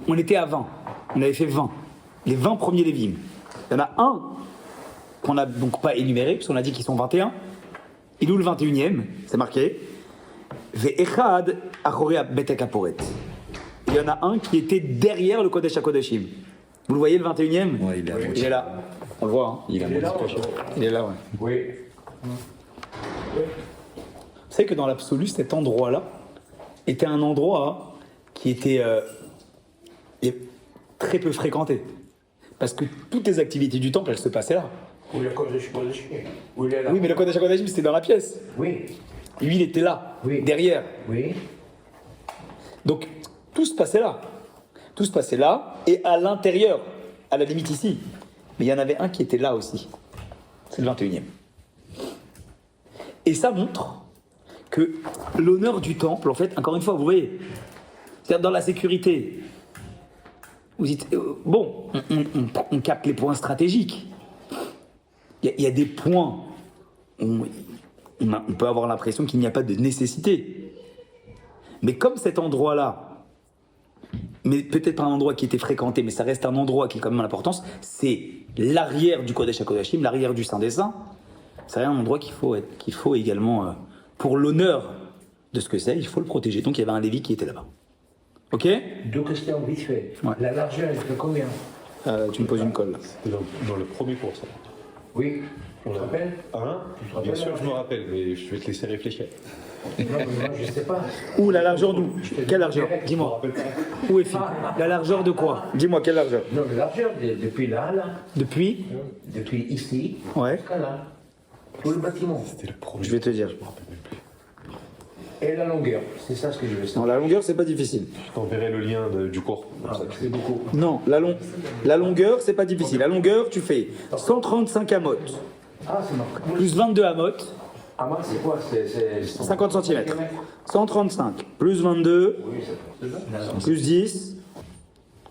on était à 20. On avait fait 20. Les 20 premiers Lévim. Il y en a un qu'on n'a donc pas énuméré, puisqu'on a dit qu'ils sont 21. Il est où le 21e? C'est marqué. Ve'echad achorei betek haporet. Il y en a un qui était derrière le Kodesh HaKodeshim. Vous le voyez, le 21e? Ouais, il est à Il moitié. est là. On le voit, hein. Il est à moitié caché. Il est là, ouais. Oui. Vous savez que dans l'absolu, cet endroit-là était un endroit qui était très peu fréquenté. Parce que toutes les activités du temple, elles se passaient là. Où le Kodesh Kodeshim. Où il est là. Oui, mais le Kodesh HaKodeshim, c'était dans la pièce. Oui. Lui, il était là, Oui. derrière. Oui. Donc, tout se passait là. Tout se passait là, et à l'intérieur, à la limite ici. Mais il y en avait un qui était là aussi. C'est le 21e. Et ça montre que l'honneur du temple, en fait, encore une fois, vous voyez, c'est-à-dire dans la sécurité, vous dites, bon, on capte les points stratégiques. Il y a des points où on peut avoir l'impression qu'il n'y a pas de nécessité. Mais comme cet endroit-là, mais peut-être pas un endroit qui était fréquenté, mais ça reste un endroit qui a quand même l'importance, c'est l'arrière du Kodesh HaKodeshim, l'arrière du Saint des Saints. C'est un endroit qu'il faut également, pour l'honneur de ce que c'est, il faut le protéger. Donc il y avait un Lévi qui était là-bas. Ok? Deux questions vite fait. Ouais. La largeur, elle fait combien? Tu me poses une colle là. C'était dans le premier cours, ça. Oui. Tu te rappelles? Hein? Bien sûr, je me rappelle, mais je vais te laisser réfléchir. Non, mais moi, je sais pas. Où la largeur d'où? Quelle largeur? Je me Dis-moi. rappelle pas. Où est Phil? La largeur de quoi? Dis-moi, quelle largeur? Non, la largeur, depuis là, Depuis? depuis ici, Ouais. jusqu'à là. Tout le bâtiment. C'était le premier. Je vais te dire. Je me rappelle même plus. Et la longueur, c'est ça ce que je veux Non, savoir. la longueur, c'est pas difficile. Je t'enverrai le lien du cours. Comme Ah, ça. c'est beaucoup. Non, la longueur, c'est pas difficile. La longueur, tu fais 135 amotes, Ah, c'est marqué. plus 22 amotes, Ah, moi, c'est quoi? C'est 50 cm. 135, plus 22, Oui, c'est ça. plus 10,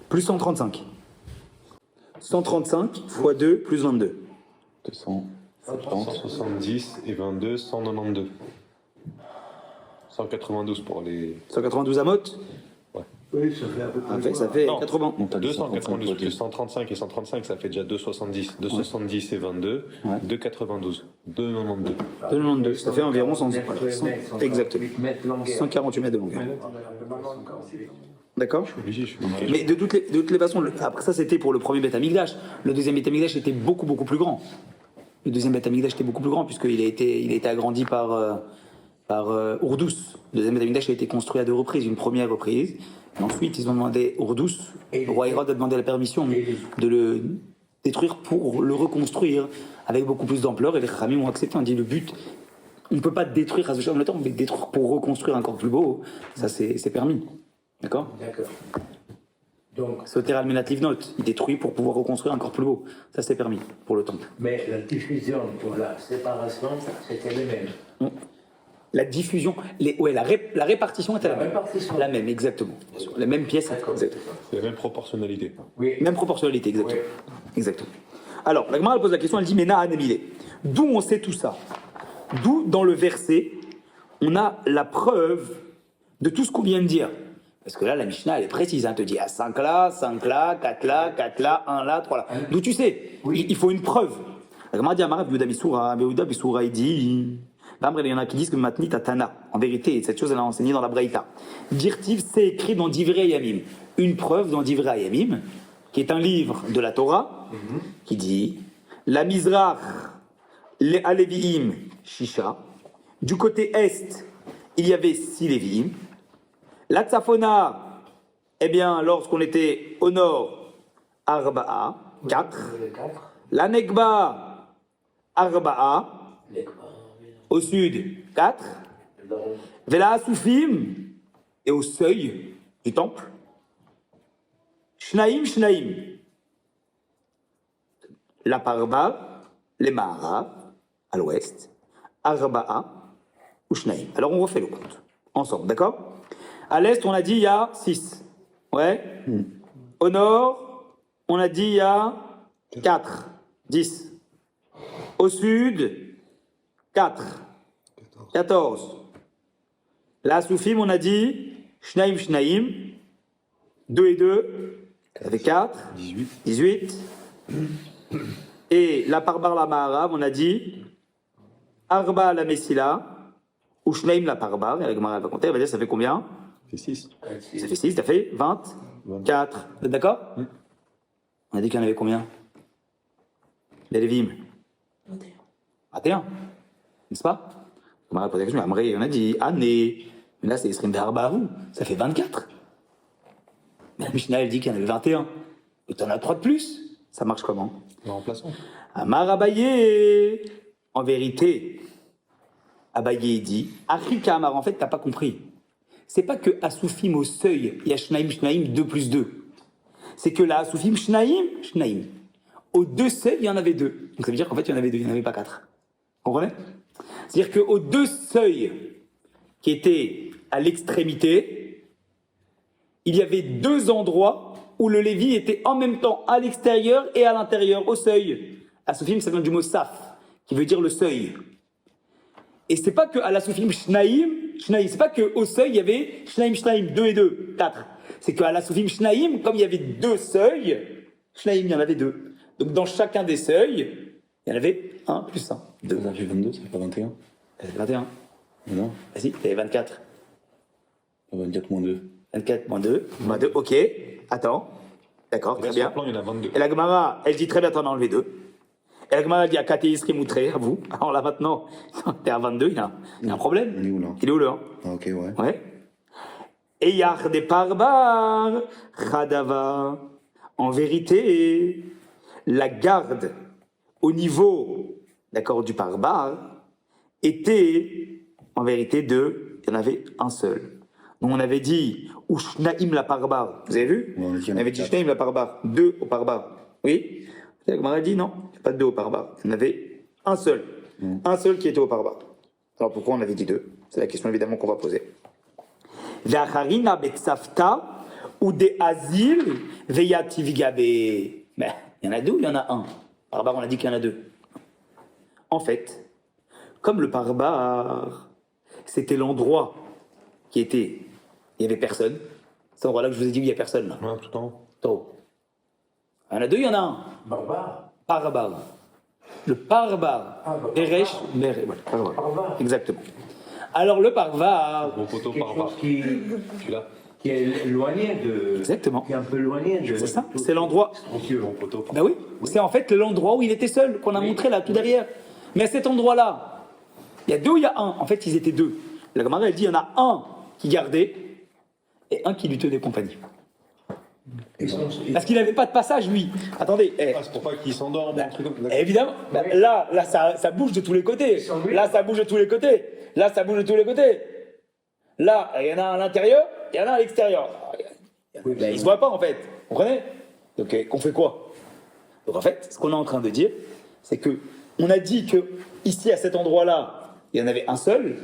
plus 135. 135 fois 2, plus 22. 270. 170 et 22, 192. 192 pour les. 192 amotes, Oui, ça fait un peu plus. en fait, ça fait Non. 80. Donc t'as 292 235 plus 135 et 135, ça fait déjà 270. 270 et 22, Ouais. 292. 292. 292, ça fait environ 100, exactement. 8 mètres longueur. 148 mètres de longueur. D'accord? Obligé, je suis obligé. Mais de toutes les façons, après ça c'était pour le premier Beth Amikdash. Le deuxième Beth Amikdash était beaucoup plus grand. Le deuxième Beth Amikdash était beaucoup plus grand puisqu'il a été agrandi par Ourdous. Le deuxième Beth Amikdash a été construit à deux reprises. Une première reprise, et ensuite ils ont demandé Ourdous. Le roi Hérode a demandé la permission de le détruire pour le reconstruire avec beaucoup plus d'ampleur et les Khamim ont accepté. On dit le but, on ne peut pas détruire à ce le temps, mais détruire pour reconstruire encore plus beau, ça c'est permis. D'accord? D'accord. Donc, C'est au Teral Menat Livnot. Il détruit pour pouvoir reconstruire encore plus beau. Ça, c'est permis pour le temple. mais la diffusion pour la séparation, c'était les mêmes. Non. La diffusion, la répartition était la La même. répartition. La même, exactement. Bien sûr. La même pièce, exactement. C'est la même proportionnalité. Oui. Même proportionnalité, exactement. Oui. Exactement. Alors, la Gemara elle pose la question, elle dit, mais Na'an Emilé. D'où on sait tout ça? D'où, dans le verset, on a la preuve de tout ce qu'on vient de dire. Parce que là, la Mishnah, elle est précise. Elle te dit, 5 là, 4 là, 1 là, 3 là. D'où tu sais? Il faut une preuve. La Gemara dit, Amarav Yehuda Missoura, Yehuda Missoura, il dit... Il y en a qui disent que Matnit Tana. En vérité, cette chose, elle a enseigné dans la Braïta. Dirtiv, c'est écrit dans Divrei Yamim. Une preuve dans Divrei Yamim, qui est un livre de la Torah, qui dit la Mizrach, les Aleviim, Shisha. Du côté est, il y avait 6 Léviim. La Tzafona, eh bien, lorsqu'on était au nord, Arba'a, 4. La Negba, Arba'a. Au sud, 4. Vela Asufim, et au seuil du temple, Shnaim, Shnaim. La Parba, les Mahara, à l'ouest, Arba'a ou Shnaim. Alors on refait le compte, ensemble, d'accord? À l'est, on a dit il y a 6. Ouais. Au nord, on a dit il y a 4. 10. Au sud, 4. 14. La Soufim, on a dit Shnaim, Shnaim. 2 et 2, ça fait 4. 18. 18. Et la parbar la ma'arav, on a dit Arba la Messila, ou Shneim la parbar, et la Gemara va compter, elle va dire ça fait combien? C'est 6. Ça fait 6, ça fait 24. Vous êtes d'accord? On a dit qu'il y en avait combien? Les Lévim 21. N'est-ce pas? On m'a posé la question, Amré, on a dit année. Mais là, c'est Esrim Be'arbahu, ça fait 24. Mais la Mishnah, elle dit qu'il y en avait 21. Et tu en as 3 de plus. Ça marche comment? Le remplaçant. Amar Abaye, en vérité, Abaye dit, Afrika Amar, en fait, t'as pas compris. C'est pas que Asoufim au seuil, il y a Shnaim, Shnaim, 2 plus 2. C'est que là, Asoufim, Shnaim, Shnaim. Aux 2 seuils, il y en avait 2. Donc ça veut dire qu'en fait, il y en avait 2, il n'y en avait pas 4. Vous comprenez? C'est-à-dire qu'aux 2 seuils qui étaient à l'extrémité, il y avait 2 endroits où le Lévi était en même temps à l'extérieur et à l'intérieur, au seuil. Asoufim, ça vient du mot saf, qui veut dire le seuil. Et c'est pas que à l'Asoufim, Shnaim, c'est pas qu'au seuil, il y avait Shnaim, Shnaim, 2 et 2, 4. C'est qu'à l'Asoufim, Shnaim, comme il y avait 2 seuils, Shnaim, il y en avait 2. Donc dans chacun des seuils, il y en avait 1 plus 1, 2. Ça fait 22, ça fait pas 21. Ça fait 21. Non. Vas-y, t'avais 24. 24 moins 2. 24 moins 2, moins 2, ok. Attends. D'accord, très Là, sur bien. le plan, il y en a 22. Et la Gemara, elle dit très bien, t'en as enlevé 2. Et la Gemara, elle dit à Katéisri Moutré, à vous. Alors là maintenant, t'es à 22, il y a un problème. Il est où là? Il est où là? Ah, ok, ouais. Ouais. Et Yach des Parbar, Khadava. En vérité, la garde au niveau, d'accord, du Parbar était en vérité 2, il y en avait un seul. Donc on avait dit Ushnaim la Parbar. Vous avez vu? Ouais, On avait dit Shnaim la Parbar, 2 au Parbar. Oui? La Gemara a dit non, il n'y a pas de 2 au Parbar. Il y en avait un seul. Un seul qui était au Parbar. Alors pourquoi on avait dit 2? C'est la question évidemment qu'on va poser. V'acharina betsafta ou des asiles veyativgabe. Ben, il y en a 2 ou il y en a un? Parbar, on a dit qu'il y en a 2. En fait, comme le Parbar, c'était l'endroit qui était, il n'y avait personne. Cet endroit-là que je vous ai dit où il n'y a personne là. Ouais, tout en haut. Tôt. Il y en a 2, il y en a un. Barbare. Parbar. Le Parbar. Ah, bah, Beresh, voilà, Parbar. Parbar. Exactement. Alors le Parbar. Mon poteau Quelque par bas. chose qui Tu l'as? est éloigné de. Exactement. Qui est un peu éloigné de. C'est ça, c'est l'endroit. Tranquille, mon poteau. Ben oui, c'est en fait l'endroit où il était seul, qu'on a montré là, tout derrière. Mais à cet endroit-là, il y a 2 ou il y a un? En fait, ils étaient 2. La Gemara, elle dit, il y en a un qui gardait et un qui lui tenait compagnie. Ils sont- Parce qu'il n'avait pas de passage, lui. Attendez, Ah, c'est pour pas qu'il s'endorme, un truc comme ça. évidemment, là ça bouge de tous les côtés. Là, ça bouge de tous les côtés. Là, ça bouge de tous les côtés. Là, il y en a un à l'intérieur, il y en a un à l'extérieur. Ils ne se voient pas, en fait. Vous comprenez? Donc, on fait quoi? Donc, en fait, ce qu'on est en train de dire, c'est que on a dit que ici, à cet endroit-là, il y en avait un seul.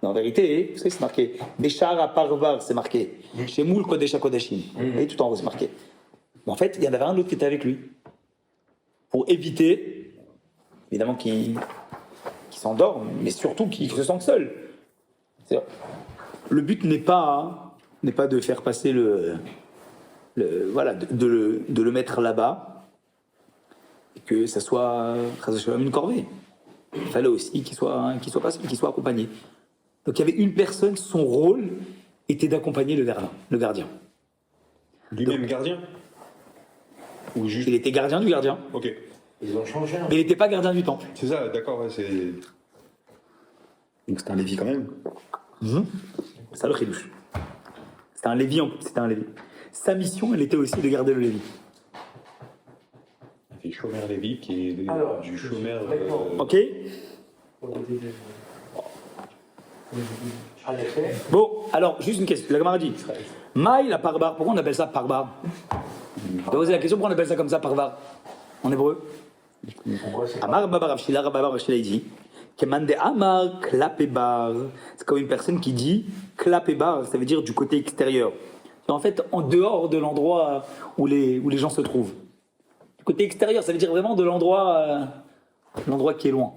Mais en vérité, vous savez, c'est marqué. Béchar à Parvar, c'est marqué. Chez Moul Kodesh Kodeshim. Et tout en haut, c'est marqué. Mais en fait, il y en avait un autre qui était avec lui. Pour éviter, évidemment, qu'il s'endorme, mais surtout qu'il se sente seul. Le but n'est pas de faire passer voilà, de le mettre là-bas et que ça soit une corvée. Il fallait aussi qu'il soit pas seul, qu'il soit accompagné. Donc il y avait une personne, son rôle était d'accompagner le gardien. Lui-même gardien? Ou juste. Il était gardien du gardien, Ok. Ils ont changé. mais il n'était pas gardien du temple. C'est ça, d'accord, ouais, c'est. Donc c'était un Lévi quand même. C'est ça le chidouche. C'était un Lévi, c'était un Lévi. Sa mission, elle était aussi de garder le Lévi. Il fait Shomer Lévi qui est Alors, du Shomer. Ok? En effet. Bon, alors, juste une question. La Gemara dit Maï la parbar, pourquoi on appelle ça parbar? Je vais poser la question pourquoi on appelle ça comme ça parbar en hébreu? Pourquoi c'est Amar babar Avshila, Rababar Avshila, il dit Kemande Amar klapebar. C'est comme une personne qui dit klapebar, ça veut dire du côté extérieur. Et en fait, en dehors de l'endroit où les gens se trouvent. Du côté extérieur, ça veut dire vraiment de l'endroit qui est loin.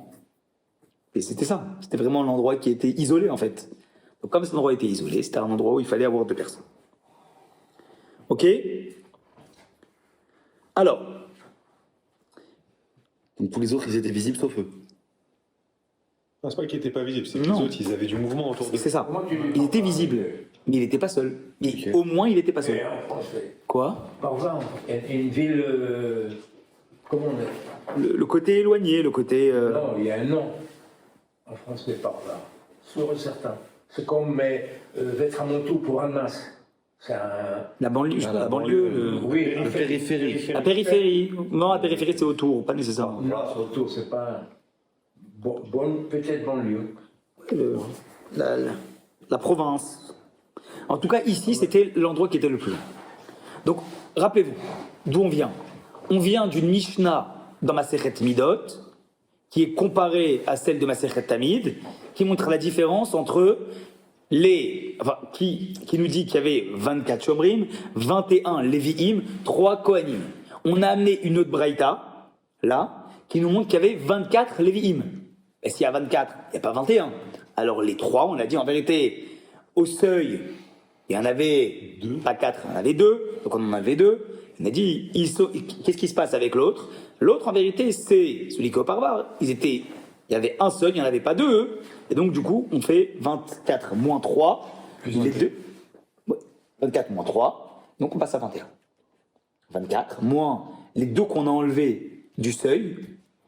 Et c'était ça. C'était vraiment l'endroit qui était isolé en fait. Donc comme cet endroit était isolé, c'était un endroit où il fallait avoir 2 personnes. Ok? Alors, Donc tous les autres, ils étaient visibles sauf eux. Non, c'est pas qu'ils n'étaient pas visibles, c'est que Non. les autres, ils avaient du mouvement autour d'eux. c'est ça. Comment tu dis Il était visible, mais il n'était pas seul. Mais Ok. au moins, il n'était pas Et seul. en français. Quoi? Par exemple, une ville. Comment on dit? Le côté éloigné, le côté... Non, il y a un nom. En français, par là. Sûr et certain. C'est comme Vetramontou pour Annas. C'est un. La banlieue, Ah, la la banlieue, banlieue, Oui, le périphérique. la périphérie. Non, la périphérie, c'est autour, pas nécessairement. Non, surtout, c'est pas. Peut-être banlieue. Le- la province. En tout cas, ici, c'était l'endroit qui était le plus loin. Donc, rappelez-vous, d'où on vient. On vient d'une Mishnah dans Masechet Midot, qui est comparée à celle de Masechet Tamid, qui montre la différence entre qui nous dit qu'il y avait 24 Shomrim, 21 Lévi'im, 3 Kohanim. On a amené une autre Braïta, là, qui nous montre qu'il y avait 24 Lévi'im. Et s'il y a 24, il n'y a pas 21. Alors les 3, on a dit en vérité, au seuil, il y en avait pas 4, il y en avait 2, donc on en avait 2. On a dit, qu'est-ce qui se passe avec l'autre? L'autre, en vérité, c'est celui qui est au parvar. Il y avait un seul, il n'y en avait pas 2. Et donc, du coup, on fait 24 moins 3. Les deux. Ouais, 24 moins 3. Donc, on passe à 21. 24 moins les 2 qu'on a enlevés du seuil,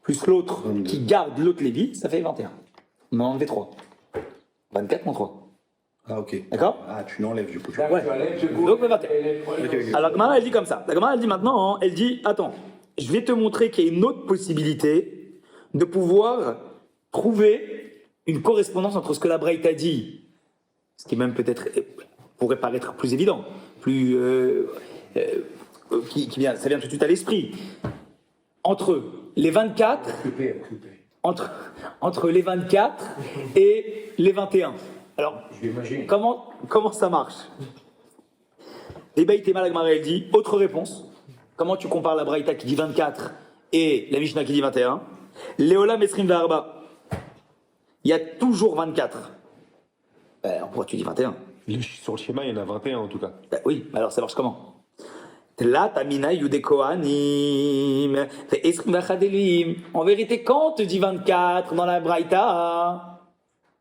plus l'autre qui garde l'autre Lévi, ça fait 21. On en a enlevé 3. 24 moins 3. Ah, ok. D'accord? Ah, tu l'enlèves du coup. Ouais. Donc, le 21. Alors, la Gemara, elle dit comme ça. La Gemara, elle dit maintenant, elle dit, attends, je vais te montrer qu'il y a une autre possibilité de pouvoir trouver une correspondance entre ce que la Braïta dit, ce qui même peut-être pourrait paraître plus évident, plus ça vient tout de suite à l'esprit, entre les 24, Occupé. entre les 24 et les 21. Alors, J'imagine. comment ça marche? Les Baïtéma, la Gemara, elle dit, autre réponse. Comment tu compares la Braïta qui dit 24 et la Mishnah qui dit 21? Léola Mesrim Ve'arba. Il y a toujours 24. Pourquoi tu dis 21? Sur le schéma, il y en a 21 en tout cas. Oui, alors ça marche comment? Tla tamina yude kohanim, ve'esrim v'achadelim. En vérité, quand on te dit 24 dans la Braïta,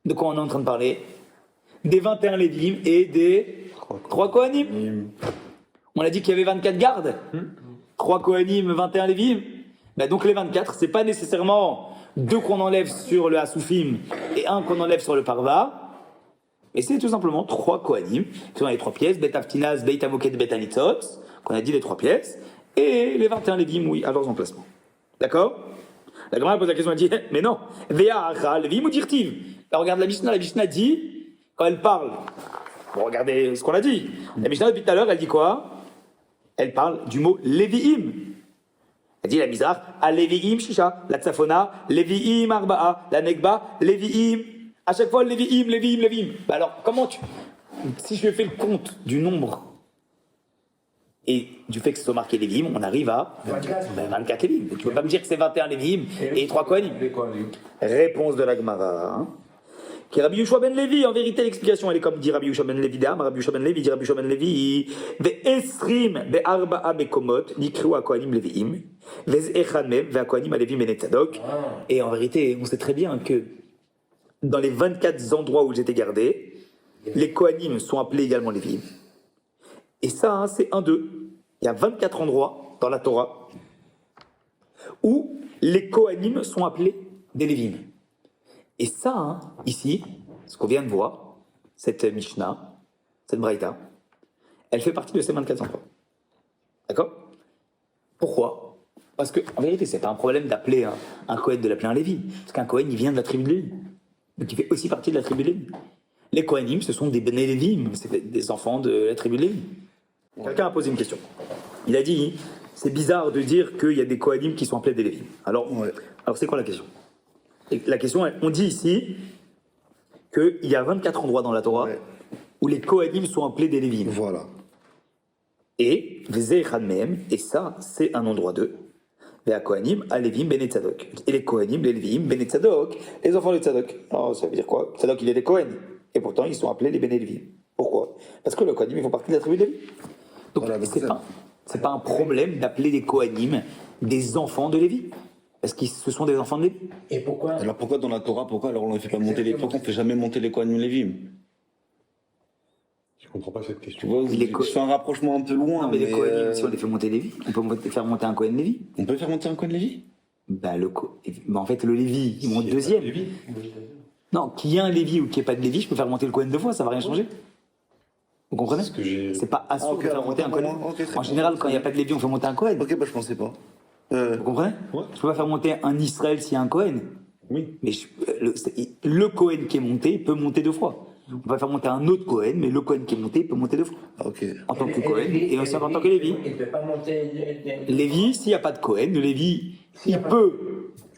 de quoi on est en train de parler? Des 21 Lévim et des 3 Kohanim. On a dit qu'il y avait 24 gardes. 3 Kohanim, 21 Lévim. Donc les 24, c'est pas nécessairement 2 qu'on enlève sur le Hasoufim et 1 qu'on enlève sur le Parva. Et c'est tout simplement 3 Kohanim, qui sont dans les 3 pièces, Bet Aftinaz, Beit Amoket, Bet Anitzot, qu'on a dit les 3 pièces, et les 21 Lévim, oui, à leurs emplacements. D'accord? La Gemara pose la question, elle dit, mais non, Vea Acha, Lévim ou Dirtiv. Là, regarde la Mishnah dit, quand elle parle, bon, regardez ce qu'on a dit. La Mishnah, depuis tout à l'heure, elle dit quoi? Elle parle du mot Lévi'im. Elle dit la Mizrach, à Lévi'im Shisha, la Tzafona, Lévi'im Arba'a, la Negba, Lévi'im. À chaque fois, Lévi'im. Alors, si je fais le compte du nombre et du fait que ce soit marqué Lévi'im, on arrive à 24 Lévi'im. Donc, tu peux pas me dire que c'est 21 Lévi'im et 3 Kohanim. Les Kohanim. Réponse de la Gemara. Hein. Qui est Rabbi Yoshua ben Levi. En vérité, l'explication, elle est comme dit Rabbi Yoshua ben Levi d'Am. Rabbi Yoshua ben Levi dit Rabbi Yoshua ben Levi. Ve'esrim ve'arba'a bekomot nikru ha'kohanim levi'im. Ve'z'echad mem ve'ha'kohanim ha'levim benet tzadok. Et en vérité, on sait très bien que dans les 24 endroits où ils étaient gardés, les kohanim sont appelés également levi'im. Et ça, hein, c'est un d'eux. Il y a 24 endroits dans la Torah où les kohanim sont appelés des levi'im. Et ça, hein, ici, ce qu'on vient de voir, cette Mishnah, cette Braïta, elle fait partie de ces 24 endroits. D'accord? Pourquoi? Parce qu'en vérité, c'est pas un problème d'appeler un Kohen de l'appeler un Lévi. Parce qu'un Kohen, il vient de la tribu de Lévi. Donc il fait aussi partie de la tribu de Lévi. Les Kohanim, ce sont des Bnei Lévim, c'est des enfants de la tribu de Lévi. Quelqu'un a posé une question. Il a dit, c'est bizarre de dire qu'il y a des Kohanim qui sont appelés des Lévim. Alors c'est quoi la question? Et la question, on dit ici qu'il y a 24 endroits dans la Torah où les Kohanim sont appelés des Lévim. Voilà. Et et ça, c'est un endroit d'eux. Les Kohanim, Alevim, Benet Tzadok. Et les Kohanim, les Lévim, Benet Tzadok, les enfants de Tzadok. Alors, ça veut dire quoi? Tzadok, il est des Kohen. Et pourtant, ils sont appelés les Benet Lévim. Pourquoi? Parce que les Kohanim, ils font partie de la tribu de Lévi. Donc Voilà, c'est pas un problème d'appeler les Kohanim des enfants de Lévi. Parce que ce sont des enfants de Lévi. Et pourquoi Alors pourquoi dans la Torah, pourquoi alors on ne fait pas monter les... Exactement. Pourquoi on ne fait jamais monter les Kohanim Lévim? Je comprends pas cette Tu question. vois, Les je fais un rapprochement un peu loin. Non, mais les Kohanim, si on euh, les fait monter Lévi, on peut faire monter un Kohen Lévi. On peut faire monter un Kohen Lévi? Bah, en fait, le Lévi, il monte deuxième. Non, qu'il y ait un Lévi ou qu'il n'y ait pas de Lévi, je peux faire monter le Kohen deux fois, ça va rien changer. Vous comprenez? Ce que j'ai. C'est pas assuré Ah, ok, de faire alors, monter un autant Kohen. pour moi. Ok, très En bien. général, quand il n'y a pas de Lévi, on fait monter un Kohen. Ok, bah je pensais pas. Vous comprenez? Ouais. Je peux pas faire monter un Israël s'il y a un Kohen. Oui. Mais le Kohen qui est monté peut monter deux fois. On va faire monter un autre Kohen, mais le Kohen qui est monté peut monter deux fois. Ah, ok. En tant que Et Kohen Lévi- et aussi en tant que Lévi, Lévi. Il ne peut pas monter. Lévi, s'il n'y a pas de Kohen, le Lévi, S'il y a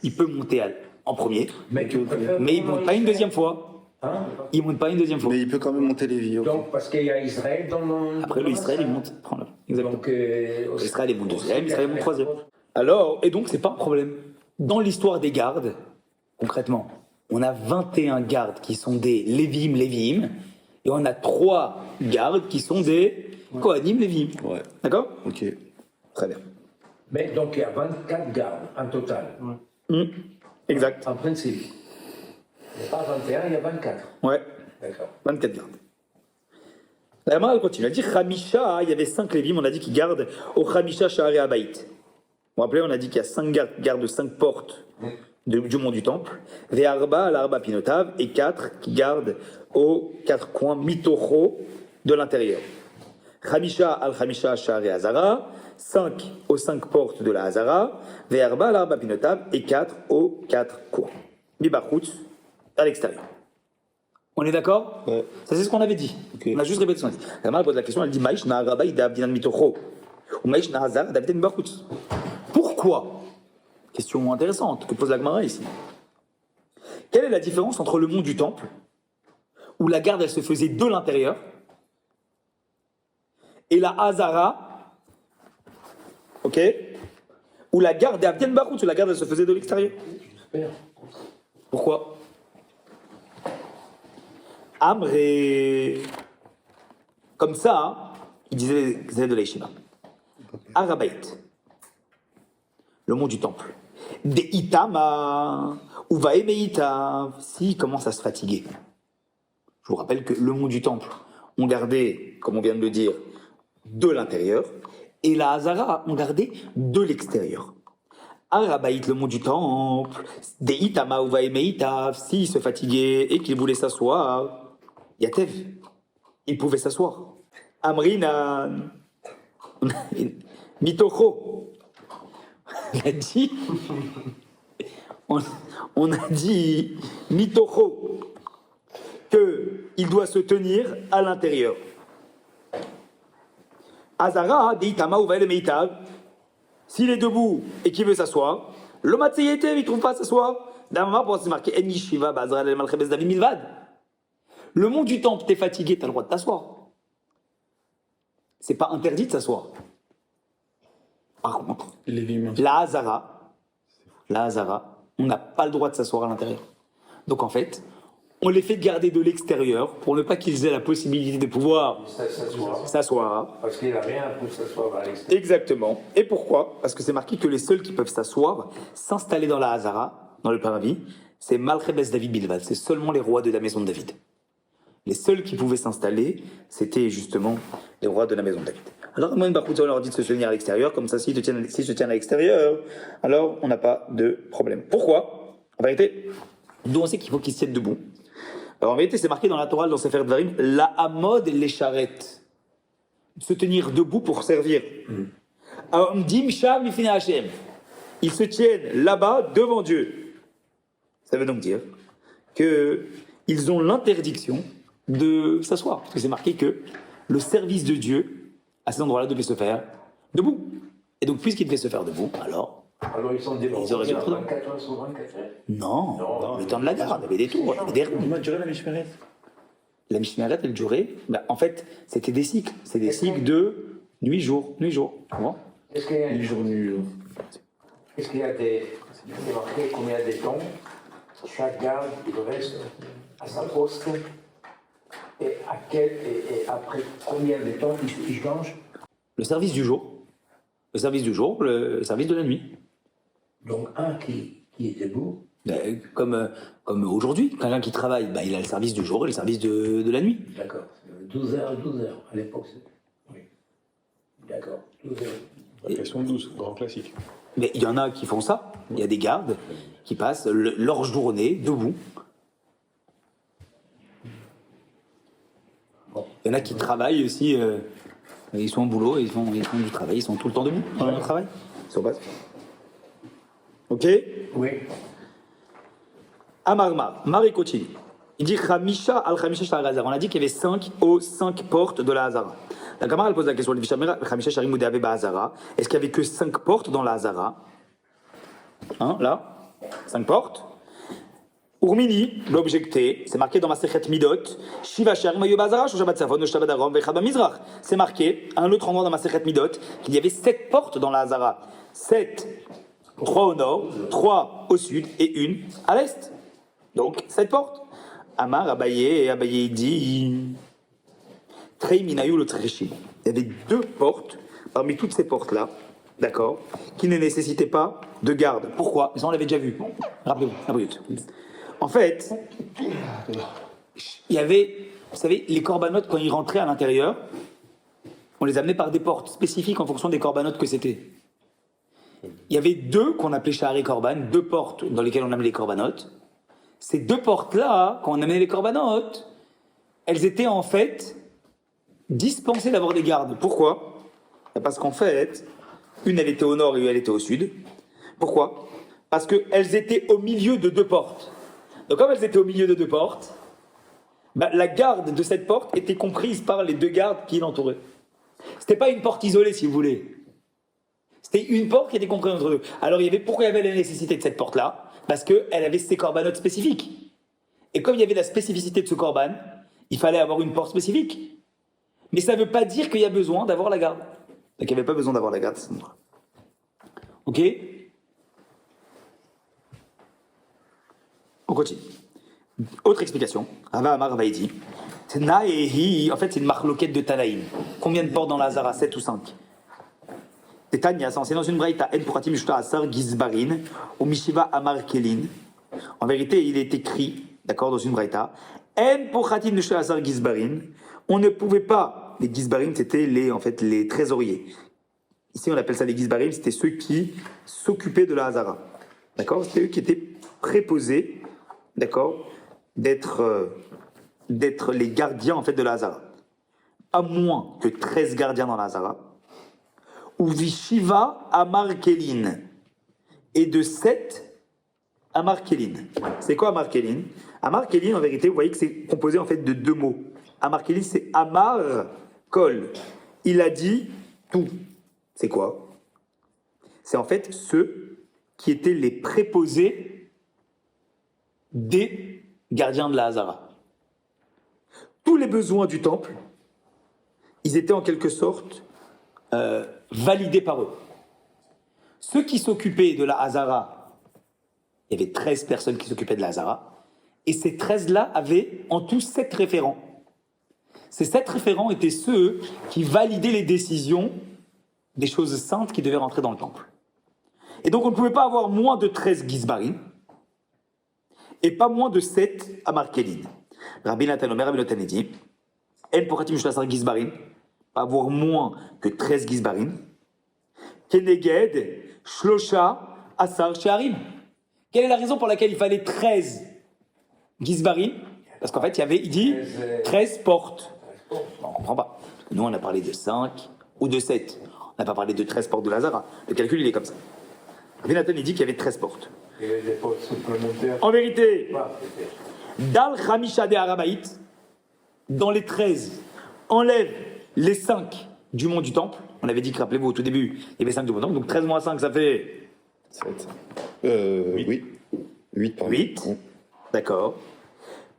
il peut monter en premier, Mais tu préfères mais il ne vraiment monte pas une Israël. deuxième fois. Hein Il monte pas une deuxième fois. Mais il peut quand même monter Lévi. ok. Donc, parce qu'il y a Israël dans le. Après, le Israël, il monte. Prends-le. Exactement. Donc, Israël, il monte deuxième, Israël, il monte troisième. Alors, et donc, c'est pas un problème. Dans l'histoire des gardes, concrètement, on a 21 gardes qui sont des Lévim, et on a 3 gardes qui sont des Kohanim, Lévim. Ouais. D'accord? Ok. Très bien. Mais donc, il y a 24 gardes en total. Exact. En principe. Il n'y a pas 21, il y a 24. Ouais. D'accord. 24 gardes. La Gemara, elle continue. Elle dit Khamisha, il y avait 5 Lévim, on a dit qu'ils gardent au Khamisha Sha'arei Habayit. Vous vous rappelez, on a dit qu'il y a 5 gardes de 5 portes du mont du temple. Ve'arba al-arba pinotav, et 4 qui gardent aux 4 coins mitocho de l'intérieur. Khamisha al-Khamisha Sha'arei Hazara, 5 aux 5 portes de la Hazara. Ve'arba al-arba pinotav, et 4 aux 4 coins. Mibachutz, à l'extérieur. On est d'accord? Ouais. Ça, c'est ce qu'on avait dit. Ok. On a juste répété ce qu'on a dit. La Gemara pose la question, elle dit Maïsh na'araba ida abdinan mitocho. Ou Maïsh na'azar d'abdinan mibachutz. Pourquoi? Question intéressante que pose la Gemara ici. Quelle est la différence entre le mont du temple, où la garde elle se faisait de l'intérieur, et la Hazara, ok, où la garde est abdinan mibachutz, où la garde elle se faisait de l'extérieur? J'espère. Pourquoi? Amré. Comme ça, hein, il disait les élèves de l'Aïshiva. Arabait, le mont du temple. De Itama, ou Vaemeita, s'il commence à se fatiguer. Je vous rappelle que le mont du temple, on gardait, comme on vient de le dire, de l'intérieur, et la Hazara, on gardait de l'extérieur. Arabaït, le mont du temple, de Itama ou Vaemeita, s'il se fatiguait et qu'il voulait s'asseoir, Yatev, il pouvait s'asseoir. Amrina, Mitocho, on a dit, on a dit, Mitocho, qu'il doit se tenir à l'intérieur. Azara, de Itama ou Vaemeita, s'il est debout et qu'il veut s'asseoir, le Matseyetev, il ne trouve pas à s'asseoir. D'un moment, pour c'est marqué En Yeshiva, Bazra, El Malchebes, David Milvad. Le mont du temple, t'es fatigué, t'as le droit de t'asseoir. C'est pas interdit de s'asseoir. Par contre, Lévim. la Hazara, on n'a pas le droit de s'asseoir à l'intérieur. Donc en fait, on les fait garder de l'extérieur pour ne pas qu'ils aient la possibilité de pouvoir Ça s'assoit. s'asseoir. Parce qu'il n'a rien pour s'asseoir à l'extérieur. Exactement. Et pourquoi? Parce que c'est marqué que les seuls qui peuvent s'asseoir, s'installer dans la Hazara, dans le parvis, c'est Malchebes David Bilvad. C'est seulement les rois de la maison de David. Les seuls qui pouvaient s'installer, c'était justement les rois de la maison de David. Alors, Amon Bachoutza, on leur dit de se tenir à l'extérieur, comme ça, s'ils se tiennent à l'extérieur, alors on n'a pas de problème. Pourquoi? En vérité, d'où on sait qu'il faut qu'ils se tiennent debout. Alors, en vérité, c'est marqué dans la Torah, dans Sefer Dvarim, la Hamod les charrettes. Se tenir debout pour servir. Aomdim Sham Lifnei Hashem. Ils se tiennent là-bas devant Dieu. Ça veut donc dire qu'ils ont l'interdiction de s'asseoir. Parce que c'est marqué que le service de Dieu, à ces endroits-là, devait se faire debout. Et donc, puisqu'il devait se faire debout, alors, Alors ils sont débordés. Ils auraient dû 24 heures sur 24 heures. non, le temps de la garde, il y avait des tours, il y avait des rondes. Comment durer la Mishmeret? La Mishmeret, elle durait, en fait, c'était des cycles. C'est des cycles de nuit-jour, nuit-jour. Tu vois? Est-ce qu'il y a, Nuit, jour, nuit, jour. est-ce qu'il y a des. C'est marqué combien de temps chaque garde il reste à sa poste et après combien de temps il change? Le service du jour. Le service du jour, le service de la nuit. Donc un qui est debout, Comme aujourd'hui, quelqu'un qui travaille, il a le service du jour et le service de la nuit. d'accord, 12h à 12h, à l'époque c'était. Oui. D'accord, 12h. La question 12, grand classique. Mais il y en a qui font ça. Il y a des gardes qui passent leur journée debout. Il y en a qui travaillent aussi. Ils sont au boulot, ils font du travail, ils sont tout le temps debout dans leur travail. Ils sont base. Ok. Oui. Amarma, Marikotini. Il dit Khamisha al-Khamisha shel Hazara. On a dit qu'il y avait 5 aux 5 portes de la Hazara. La Gemara elle pose la question Khamisha sharim Mudave Hazara. Est-ce qu'il n'y avait que 5 portes dans la Hazara? Hein, là 5 portes. Urmini, l'objecté, c'est marqué dans ma Sechet Midot, Shiva Sharim Ayu Bazara, Shoshabat Safon, Shoshabat Arom, Vechad Mizrach. C'est marqué à un autre endroit dans ma Sechet Midot qu'il y avait 7 portes dans la Hazara. 7, 3 au nord, 3 au sud et 1 à l'est. Donc 7 portes. Amar, Abaye dit Trei Minayu le Treshim. Il y avait 2 portes parmi toutes ces portes-là, d'accord, qui ne nécessitaient pas de garde. Pourquoi? Ça, on l'avait déjà vu. Rappelez-vous, la brute. En fait, il y avait, vous savez, les corbanotes, quand ils rentraient à l'intérieur, on les amenait par des portes spécifiques en fonction des corbanotes que c'était. Il y avait 2 qu'on appelait Shahari Korban, 2 portes dans lesquelles on amenait les corbanotes. Ces 2 portes-là, quand on amenait les corbanotes, elles étaient en fait dispensées d'avoir des gardes. Pourquoi? Parce qu'en fait, une elle était au nord et une elle était au sud. Pourquoi? Parce qu'elles étaient au milieu de 2 portes. Donc comme elles étaient au milieu de 2 portes, la garde de cette porte était comprise par les 2 gardes qui l'entouraient. C'était pas une porte isolée, si vous voulez. C'était une porte qui était comprise entre 2. Alors pourquoi il y avait la nécessité de cette porte-là? Parce qu'elle avait ses corbanotes spécifiques. Et comme il y avait la spécificité de ce corban, il fallait avoir une porte spécifique. Mais ça ne veut pas dire qu'il y a besoin d'avoir la garde. Donc il n'y avait pas besoin d'avoir la garde. Ok? On continue. Autre explication. Rava Amar Vaïdi. En fait, c'est une marloquette de Tanaïm. Combien de portes dans la Hazara? 7 ou 5? Tanya, c'est dans une braïta. En Puratim Mishta Asar Gizbarin, ou Mishiva Amar Kelin. En vérité, il est écrit, d'accord, dans une braïta. En Puratim Mishta Asar Gizbarin. On ne pouvait pas. Les Gizbarin, c'était les trésoriers. Ici, on appelle ça les Gizbarim, c'était ceux qui s'occupaient de la Hazara. D'accord? C'était eux qui étaient préposés, d'accord, d'être les gardiens, en fait, de la Hazara. À moins que 13 gardiens dans la Hazara, ou Vishiva Amar Kelin, et de 7 Amar Kelin. C'est quoi Amar Kelin? Amar Kelin, en vérité, vous voyez que c'est composé, en fait, de 2 mots. Amar Kelin, c'est Amar Kol. Il a dit tout. C'est quoi? C'est en fait ceux qui étaient les préposés des gardiens de la Hazara. Tous les besoins du temple, ils étaient en quelque sorte validés par eux. Ceux qui s'occupaient de la Hazara, il y avait 13 personnes qui s'occupaient de la Hazara, et ces 13-là avaient en tout 7 référents. Ces 7 référents étaient ceux qui validaient les décisions des choses saintes qui devaient rentrer dans le temple. Et donc on ne pouvait pas avoir moins de 13 Gizbarim et pas moins de 7 Amar Kelin. Rabbi Natan Omer, Rabbi Natan dit En Pochatim Shlasar Gizbarim, pas avoir moins que 13 Gizbarim. Keneged Shlosha Asar Sheharim. Quelle est la raison pour laquelle il fallait 13 Gizbarim? Parce qu'en fait, il dit 13 portes. Bon, on ne comprend pas. Nous, on a parlé de 5 ou de 7. On n'a pas parlé de 13 portes de Lazara. Le calcul, il est comme ça. Rabbi Natan, il dit qu'il y avait 13 portes. Et les portes supplémentaires. En vérité, Voilà, Dal Khamisha de Arabaït, dans les 13, enlève les 5 du mont du temple. On avait dit que, rappelez-vous, au tout début, il y avait 5 du mont du temple. Donc 13 moins 5, ça fait 7. Oui. 8, pardon. 8. D'accord.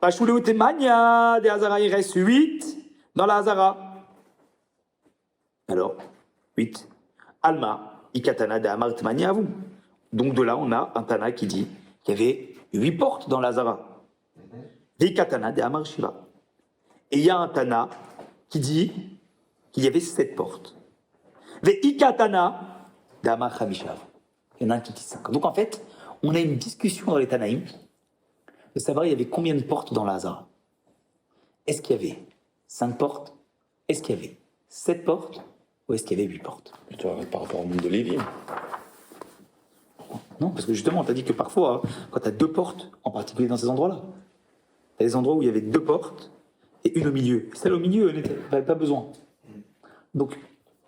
Pashuleu Temania de Hazara, il reste 8 dans la Hazara. Alors, 8. Alma, Ikatana de Amar Temania, vous. Donc de là, on a un Tana qui dit qu'il y avait 8 portes dans la Hazara. Ikatana de Amar Shiva. Et il y a un Tana qui dit qu'il y avait 7 portes. Ve'ikatana d'Amar Chamishav. Il y en a un qui dit 5. Donc en fait, on a une discussion dans les Tanaïm de savoir il y avait combien de portes dans la Hazara. Est-ce qu'il y avait 5 portes? Est-ce qu'il y avait 7 portes? Ou est-ce qu'il y avait 8 portes? Plutôt par rapport au monde de Lévi. Non, parce que justement, on t'a dit que parfois, quand tu as 2 portes, en particulier dans ces endroits-là, il y a des endroits où il y avait 2 portes et une au milieu. Celle au milieu, elle n'avait pas besoin. Donc,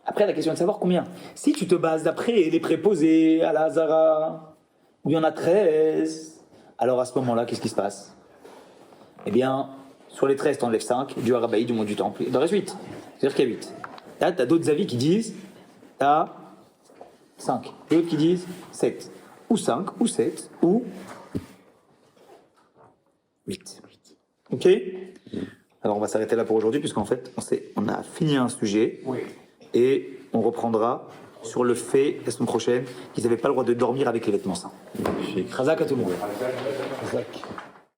après, la question est de savoir combien. Si tu te bases d'après les préposés à la Hazara, où il y en a 13, alors à ce moment-là, qu'est-ce qui se passe? Eh bien, sur les 13, tu enlèves 5, du Harabaï, du monde du Temple, il en reste 8. C'est-à-dire qu'il y a 8. Là, tu as d'autres avis qui disent, tu as 5. D'autres qui disent 7. Ou 5, ou 7, ou 8. Ok? Alors on va s'arrêter là pour aujourd'hui, puisqu'en fait, on a fini un sujet, Oui. et on reprendra sur le fait, la semaine prochaine, qu'ils n'avaient pas le droit de dormir avec les vêtements sains. Chazak à tout le monde. Zach.